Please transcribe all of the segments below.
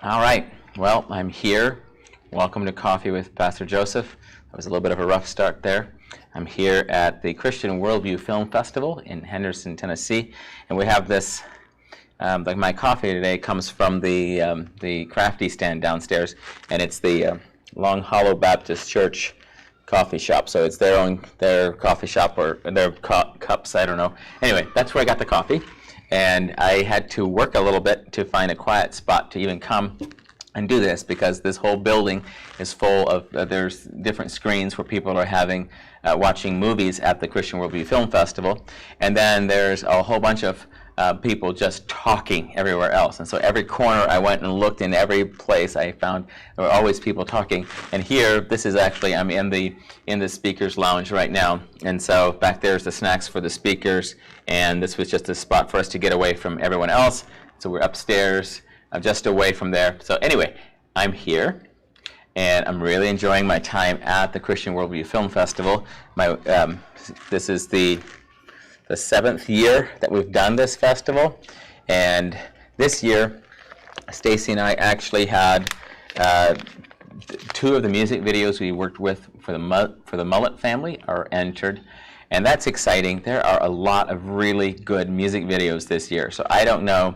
All right. Well, I'm here. Welcome to Coffee with Pastor Joseph. That was a little bit of a rough start there. I'm here at the Christian Worldview Film Festival in Henderson, Tennessee, and we have this. Like my coffee today comes from the crafty stand downstairs, and it's the Long Hollow Baptist Church coffee shop. So it's their coffee shop or their cups. I don't know. Anyway, that's where I got the coffee. And I had to work a little bit to find a quiet spot to even come and do this, because this whole building is full of, there's different screens where people are having, watching movies at the Christian Worldview Film Festival. And then there's a whole bunch of people just talking everywhere else. And so every corner I went and looked, in every place I found there were always people talking. And here, this is actually, I'm in the speakers lounge right now. And so back there's the snacks for the speakers, and this was just a spot for us to get away from everyone else. So we're upstairs, just away from there. So anyway, I'm here, and I'm really enjoying my time at the Christian Worldview Film Festival. This is the 7th year that we've done this festival, and this year Stacy and I actually had 2 of the music videos we worked with for the Mullet family are entered, and that's exciting. There are a lot of really good music videos this year, so I don't know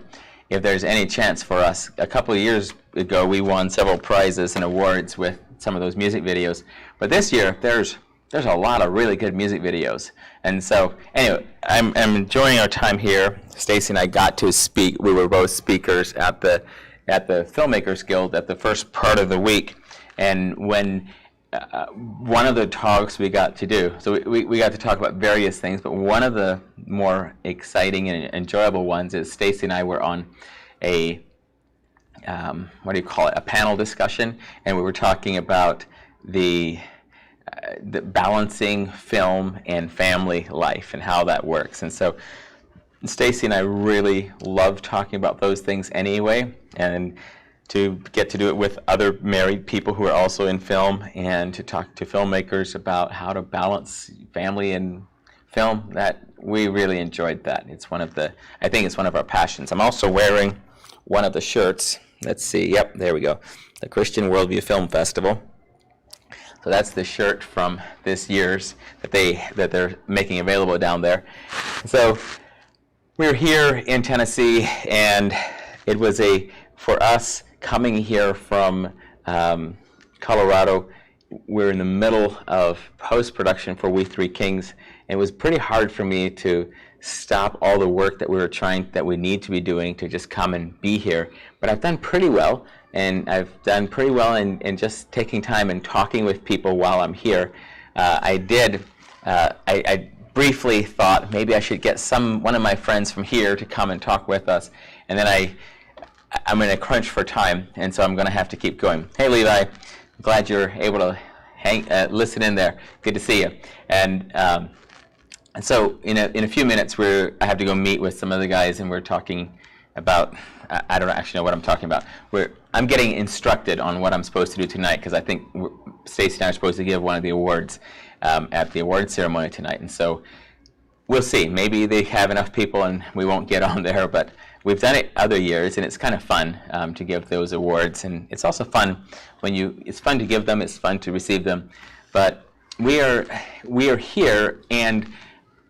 if there's any chance for us. A couple of years ago we won several prizes and awards with some of those music videos, but this year there's a lot of really good music videos. And so, anyway, I'm enjoying our time here. Stacy and I got to speak. We were both speakers at the Filmmakers Guild at the first part of the week. And when one of the talks we got to do, so we got to talk about various things, but one of the more exciting and enjoyable ones is Stacy and I were on a, a panel discussion, and we were talking about the balancing film and family life and how that works. And so Stacy and I really love talking about those things anyway, and to get to do it with other married people who are also in film, and to talk to filmmakers about how to balance family and film, that we really enjoyed that. I think it's one of our passions. I'm also wearing one of the shirts. Let's see. Yep, there we go. The Christian Worldview Film Festival. So that's the shirt from this year's that they're making available down there. So we're here in Tennessee, and it was for us coming here from Colorado. We're in the middle of post-production for We Three Kings, and it was pretty hard for me to stop all the work that we need to be doing to just come and be here. But I've done pretty well. And I've done pretty well in just taking time and talking with people while I'm here. I briefly thought maybe I should get one of my friends from here to come and talk with us. And then I'm in a crunch for time, and so I'm going to have to keep going. Hey, Levi, I'm glad you're able to listen in there. Good to see you. And so in a few minutes, I have to go meet with some of the guys, and we're talking about, I don't actually know what I'm talking about. I'm getting instructed on what I'm supposed to do tonight, because I think Stacey and I are supposed to give one of the awards at the award ceremony tonight. And so we'll see. Maybe they have enough people and we won't get on there, but we've done it other years, and it's kind of fun to give those awards. And it's also fun it's fun to give them, it's fun to receive them. But we are here, and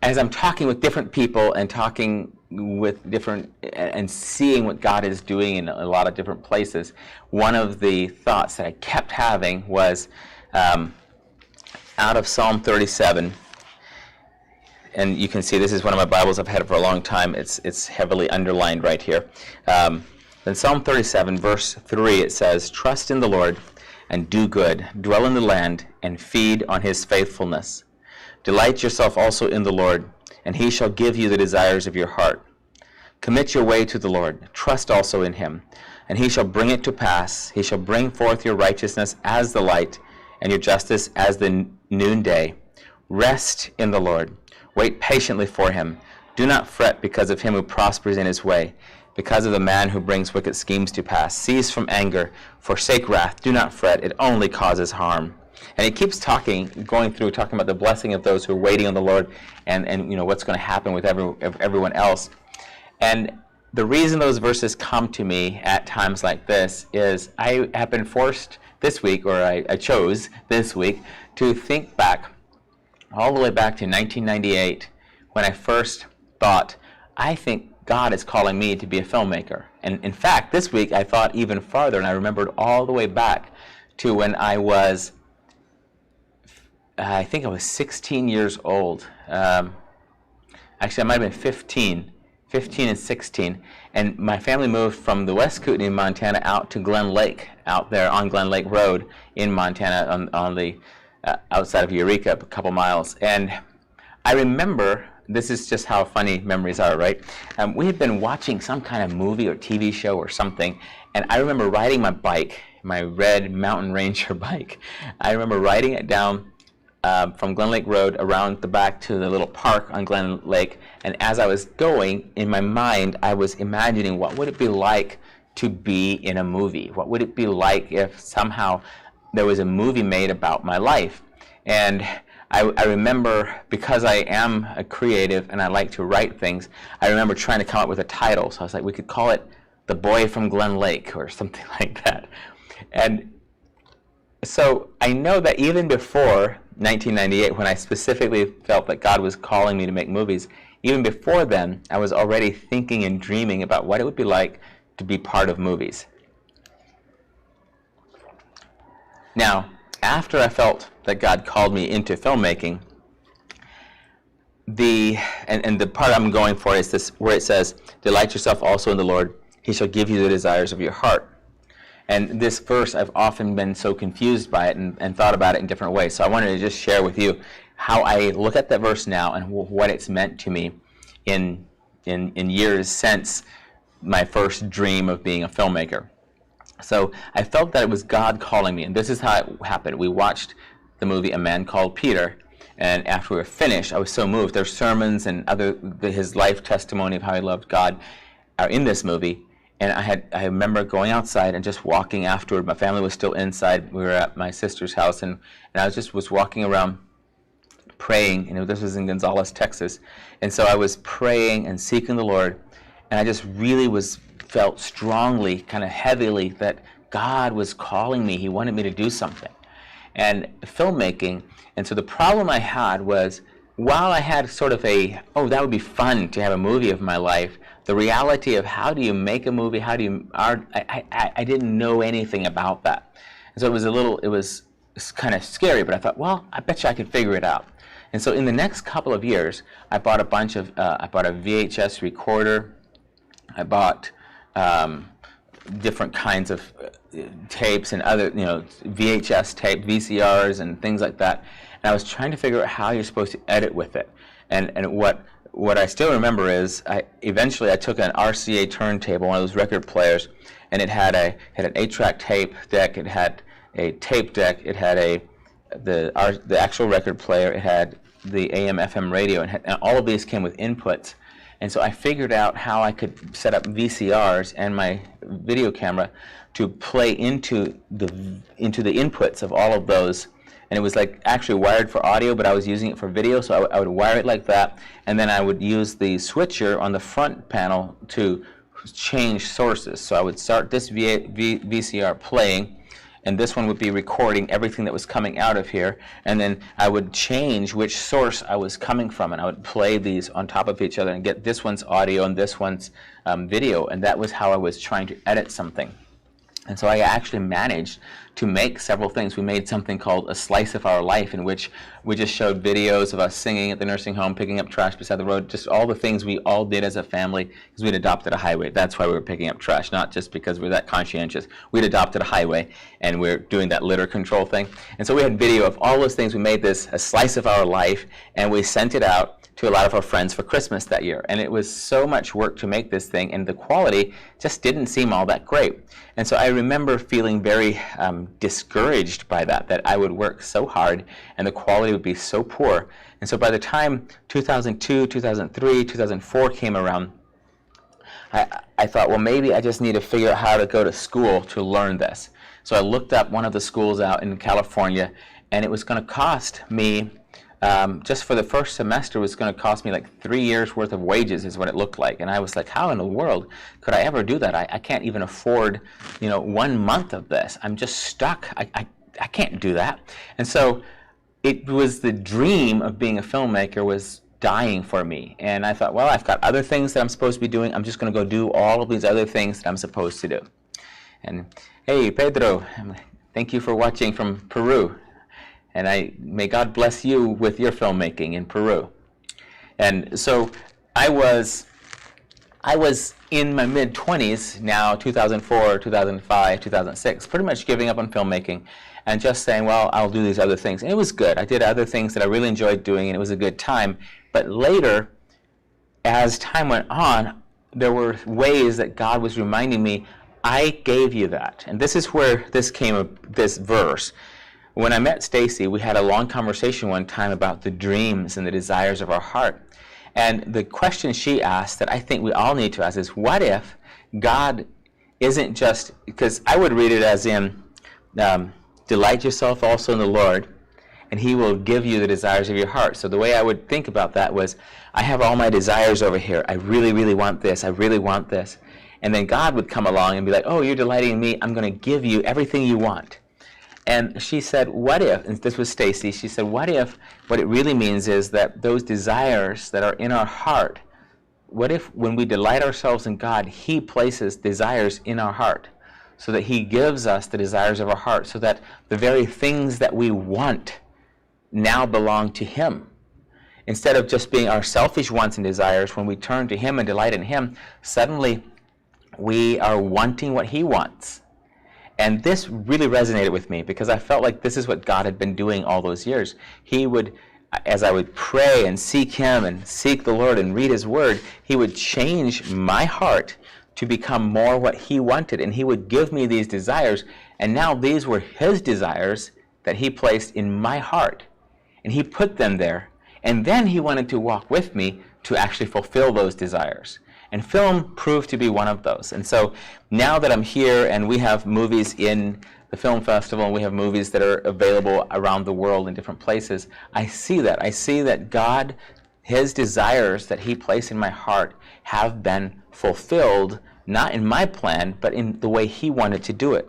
as I'm talking with different people and talking with different and seeing what God is doing in a lot of different places, one of the thoughts that I kept having was out of Psalm 37. And you can see this is one of my Bibles. I've had it for a long time. It's heavily underlined right here. In Psalm 37, verse 3, it says, "Trust in the Lord and do good. Dwell in the land and feed on his faithfulness. Delight yourself also in the Lord, and he shall give you the desires of your heart. Commit your way to the Lord. Trust also in him, and he shall bring it to pass. He shall bring forth your righteousness as the light, and your justice as the noonday. Rest in the Lord. Wait patiently for him. Do not fret because of him who prospers in his way, because of the man who brings wicked schemes to pass. Cease from anger. Forsake wrath. Do not fret. It only causes harm." And he keeps talking about the blessing of those who are waiting on the Lord, and what's going to happen with everyone else. And the reason those verses come to me at times like this is I have been forced this week, or I chose this week, to think back all the way back to 1998 when I first thought, I think God is calling me to be a filmmaker. And in fact, this week I thought even farther, and I remembered all the way back to when I was, I think I was 16 years old. Actually, I might have been 15 and 16. And my family moved from the West Kootenai, Montana, out to Glen Lake, out there on Glen Lake Road in Montana, on the outside of Eureka, a couple miles. And I remember, this is just how funny memories are, right? We had been watching some kind of movie or TV show or something, and I remember riding my bike, my red Mountain Ranger bike. I remember riding it down from Glen Lake Road around the back to the little park on Glen Lake, and as I was going, in my mind, I was imagining what would it be like to be in a movie? What would it be like if somehow there was a movie made about my life? And I remember, because I am a creative and I like to write things, I remember trying to come up with a title. So I was like, we could call it The Boy from Glen Lake or something like that. And so I know that even before 1998, when I specifically felt that God was calling me to make movies, even before then, I was already thinking and dreaming about what it would be like to be part of movies. Now, after I felt that God called me into filmmaking, the part I'm going for is this, where it says, "Delight yourself also in the Lord, He shall give you the desires of your heart." And this verse, I've often been so confused by it and thought about it in different ways. So I wanted to just share with you how I look at that verse now and what it's meant to me in years since my first dream of being a filmmaker. So I felt that it was God calling me, and this is how it happened. We watched the movie A Man Called Peter, and after we were finished, I was so moved. There's sermons and his life testimony of how he loved God are in this movie, and I remember going outside and just walking afterward. My family was still inside. We were at my sister's house, and I was walking around praying, and this was in Gonzales, Texas, and so I was praying and seeking the Lord, and I just really felt strongly, kind of heavily, that God was calling me. He wanted me to do something. And filmmaking, and so the problem I had was, while I had sort of that would be fun to have a movie of my life, the reality of how do you make a movie, I didn't know anything about that. And so it was kind of scary, but I thought, well, I bet you I could figure it out. And so in the next couple of years, I bought a VHS recorder, I bought different kinds of tapes and other, VHS tape, VCRs and things like that. And I was trying to figure out how you're supposed to edit with it. And what I still remember is eventually I took an RCA turntable, one of those record players, and it had an 8-track tape deck, it had a tape deck, it had the actual record player, it had the AM/FM radio, and all of these came with inputs. And so I figured out how I could set up VCRs and my video camera to play into the inputs of all of those. And it was like actually wired for audio, but I was using it for video, so I would wire it like that, and then I would use the switcher on the front panel to change sources. So I would start this VCR playing, and this one would be recording everything that was coming out of here, and then I would change which source I was coming from, and I would play these on top of each other and get this one's audio and this one's video, and that was how I was trying to edit something. And so I actually managed to make several things. We made something called A Slice of Our Life, in which we just showed videos of us singing at the nursing home, picking up trash beside the road, just all the things we all did as a family, because we'd adopted a highway. That's why we were picking up trash, not just because we were that conscientious. We'd adopted a highway, and we're doing that litter control thing. And so we had video of all those things. We made this A Slice of Our Life, and we sent it out to a lot of our friends for Christmas that year. And it was so much work to make this thing, and the quality just didn't seem all that great. And so I remember feeling very discouraged by that I would work so hard and the quality would be so poor. And so by the time 2002, 2003, 2004 came around, I thought, well, maybe I just need to figure out how to go to school to learn this. So I looked up one of the schools out in California, and it was going to cost me just for the first semester was going to cost me like 3 years worth of wages is what it looked like. And I was like, how in the world could I ever do that? I can't even afford, 1 month of this. I'm just stuck. I can't do that. And so it was the dream of being a filmmaker was dying for me. And I thought, well, I've got other things that I'm supposed to be doing. I'm just going to go do all of these other things that I'm supposed to do. And hey, Pedro, thank you for watching from Peru. And may God bless you with your filmmaking in Peru. And so I was in my mid-20s, now 2004, 2005, 2006, pretty much giving up on filmmaking and just saying, well, I'll do these other things. And it was good. I did other things that I really enjoyed doing, and it was a good time. But later, as time went on, there were ways that God was reminding me, I gave you that. And this is where this came, this verse. When I met Stacy, we had a long conversation one time about the dreams and the desires of our heart. And the question she asked that I think we all need to ask is, what if God isn't just, because I would read it as in, delight yourself also in the Lord, and He will give you the desires of your heart. So the way I would think about that was, I have all my desires over here. I really, really want this. I really want this. And then God would come along and be like, oh, you're delighting in me. I'm going to give you everything you want. And she said, what if, and this was Stacy, she said, what if what it really means is that those desires that are in our heart, what if when we delight ourselves in God, He places desires in our heart so that He gives us the desires of our heart so that the very things that we want now belong to Him. Instead of just being our selfish wants and desires, when we turn to Him and delight in Him, suddenly we are wanting what He wants. And this really resonated with me because I felt like this is what God had been doing all those years. He would, as I would pray and seek Him and seek the Lord and read His Word, He would change my heart to become more what He wanted. And He would give me these desires. And now these were His desires that He placed in my heart. And He put them there. And then He wanted to walk with me to actually fulfill those desires. And film proved to be one of those. And so now that I'm here and we have movies in the film festival and we have movies that are available around the world in different places, I see that. I see that God, His desires that He placed in my heart have been fulfilled, not in my plan, but in the way He wanted to do it.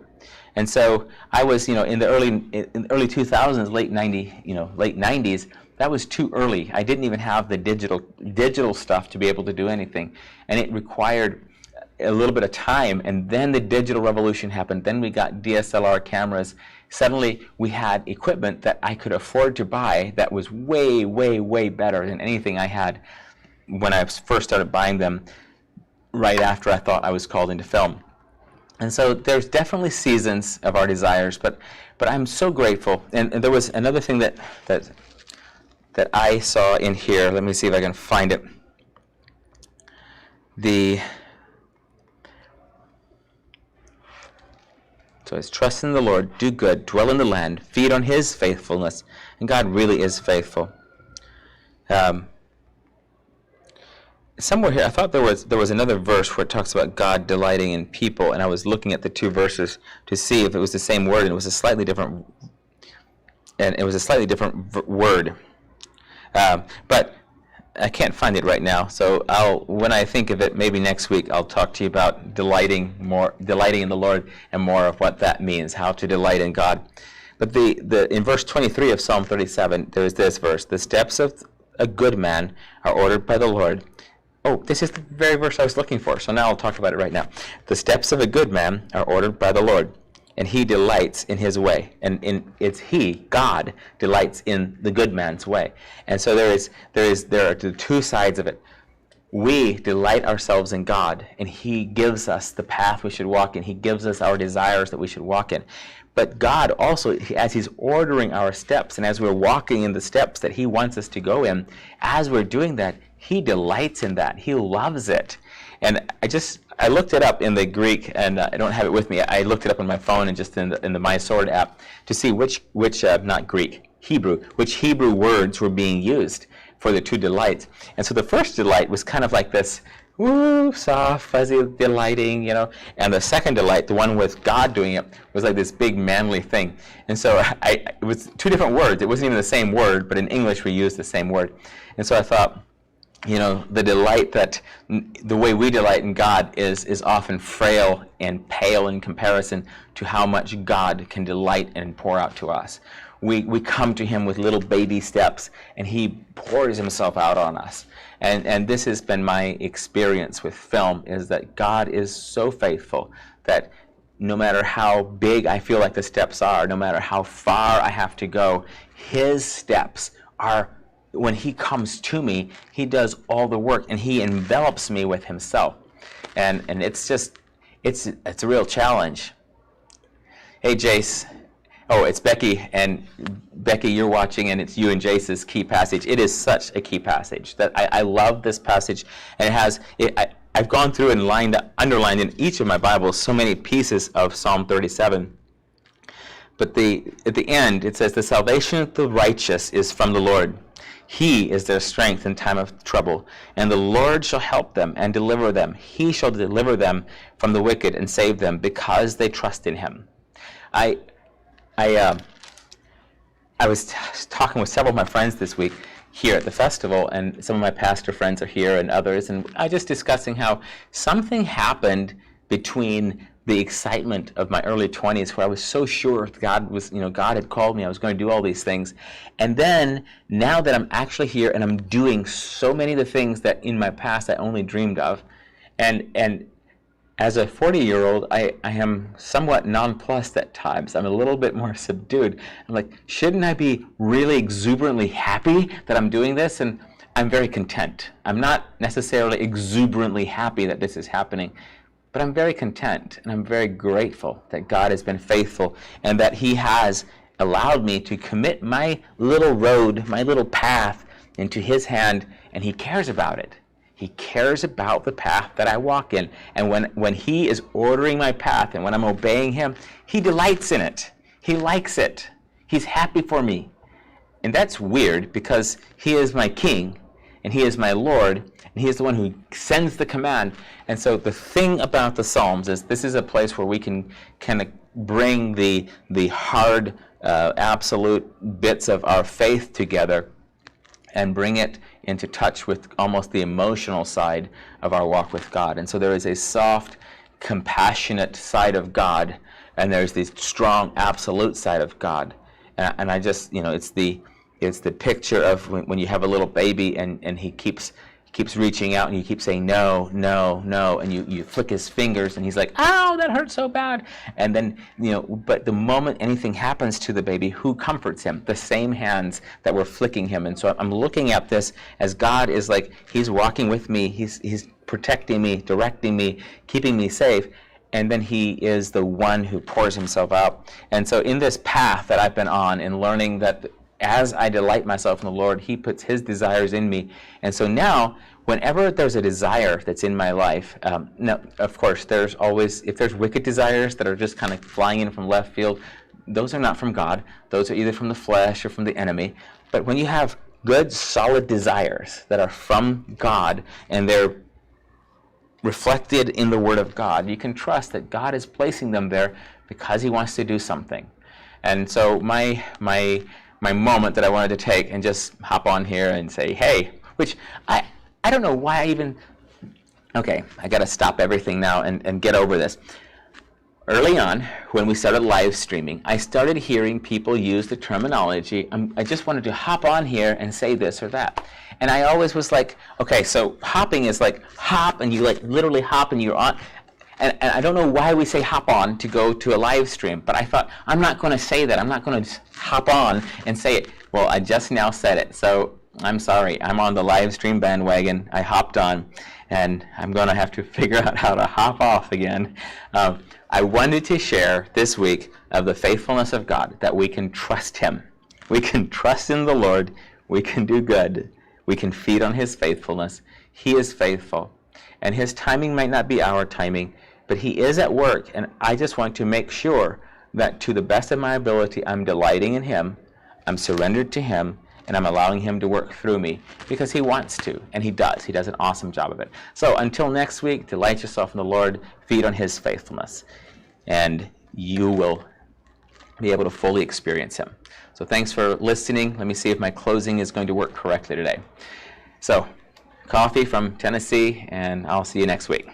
And so I was, in the early 2000s, late 90s, that was too early. I didn't even have the digital stuff to be able to do anything. And it required a little bit of time. And then the digital revolution happened. Then we got DSLR cameras. Suddenly we had equipment that I could afford to buy that was way, way, way better than anything I had when I first started buying them right after I thought I was called into film. And so there's definitely seasons of our desires, but I'm so grateful. And there was another thing that I saw in here. Let me see if I can find it. So it's trust in the Lord, do good, dwell in the land, feed on His faithfulness. And God really is faithful. Somewhere here, I thought there was another verse where it talks about God delighting in people, and I was looking at the two verses to see if it was the same word, and it was a slightly different word. But I can't find it right now. So when I think of it, maybe next week I'll talk to you about delighting in the Lord and more of what that means, how to delight in God. But in verse 23 of Psalm 37, there is this verse: the steps of a good man are ordered by the Lord. Oh, this is the very verse I was looking for. So now I'll talk about it right now. The steps of a good man are ordered by the Lord, and He delights in his way. And it's He, God, delights in the good man's way. And so there are the two sides of it. We delight ourselves in God, and He gives us the path we should walk in. He gives us our desires that we should walk in. But God also, as He's ordering our steps, and as we're walking in the steps that He wants us to go in, as we're doing that, He delights in that. He loves it. And I looked it up in the Greek, and I don't have it with me. I looked it up on my phone and just in the My Sword app to see which Hebrew words were being used for the two delights. And so the first delight was kind of like this woo, soft, fuzzy, delighting, And the second delight, the one with God doing it, was like this big manly thing. And so it was two different words. It wasn't even the same word, but in English we use the same word. And so I thought, the delight the way we delight in God is often frail and pale in comparison to how much God can delight and pour out to us. We come to him with little baby steps, and he pours himself out on us. And this has been my experience with film, is that God is so faithful that no matter how big I feel like the steps are, no matter how far I have to go, his steps are, when he comes to me, he does all the work, and he envelops me with himself. And it's a real challenge. Hey, Jace. Oh, it's Becky, and Becky, you're watching, and it's you and Jace's key passage. It is such a key passage that I love this passage, and I've gone through and underlined in each of my Bibles so many pieces of Psalm 37. But at the end, it says, "The salvation of the righteous is from the Lord. He is their strength in time of trouble, and the Lord shall help them and deliver them. He shall deliver them from the wicked and save them, because they trust in him." I was talking with several of my friends this week here at the festival, and some of my pastor friends are here and others, and I was just discussing how something happened between the excitement of my early 20s, where I was so sure God had called me, I was going to do all these things, and then now that I'm actually here and I'm doing so many of the things that in my past I only dreamed of, and as a 40-year-old, I am somewhat nonplussed at times. I'm a little bit more subdued. I'm like, shouldn't I be really exuberantly happy that I'm doing this? And I'm very content. I'm not necessarily exuberantly happy that this is happening, but I'm very content, and I'm very grateful that God has been faithful and that he has allowed me to commit my little road, my little path into his hand, and he cares about it. He cares about the path that I walk in. And when he is ordering my path and when I'm obeying him, he delights in it. He likes it. He's happy for me. And that's weird, because he is my king and he is my Lord, and he is the one who sends the command. And so the thing about the Psalms is this is a place where we can kind of bring the hard, absolute bits of our faith together and bring it into touch with almost the emotional side of our walk with God. And so there is a soft, compassionate side of God, and there's the strong, absolute side of God. And I just, it's the picture of when you have a little baby and he keeps reaching out and you keep saying no, no, no, and you flick his fingers and he's like, ow, that hurts so bad. And then, but the moment anything happens to the baby, who comforts him? The same hands that were flicking him. And so I'm looking at this as God is like, he's walking with me, he's protecting me, directing me, keeping me safe. And then he is the one who pours himself out. And so in this path that I've been on, in learning that as I delight myself in the Lord, he puts his desires in me. And so now, whenever there's a desire that's in my life, now, of course, there's always, if there's wicked desires that are just kind of flying in from left field, those are not from God. Those are either from the flesh or from the enemy. But when you have good, solid desires that are from God, and they're reflected in the Word of God, you can trust that God is placing them there because he wants to do something. And so my moment that I wanted to take and just hop on here and say, hey, which I don't know why I even, okay, I got to stop everything now and get over this. Early on, when we started live streaming, I started hearing people use the terminology, I just wanted to hop on here and say this or that. And I always was like, okay, so hopping is like hop, and you like literally hop and you're on. And I don't know why we say hop on to go to a live stream, but I thought, I'm not going to say that. I'm not going to hop on and say it. Well, I just now said it, so I'm sorry. I'm on the live stream bandwagon. I hopped on, and I'm going to have to figure out how to hop off again. I wanted to share this week of the faithfulness of God, that we can trust him. We can trust in the Lord. We can do good. We can feed on his faithfulness. He is faithful. And his timing might not be our timing, but he is at work. And I just want to make sure that to the best of my ability, I'm delighting in him, I'm surrendered to him, and I'm allowing him to work through me because he wants to, and he does. He does an awesome job of it. So until next week, delight yourself in the Lord, feed on his faithfulness, and you will be able to fully experience him. So thanks for listening. Let me see if my closing is going to work correctly today. So, coffee from Tennessee, and I'll see you next week.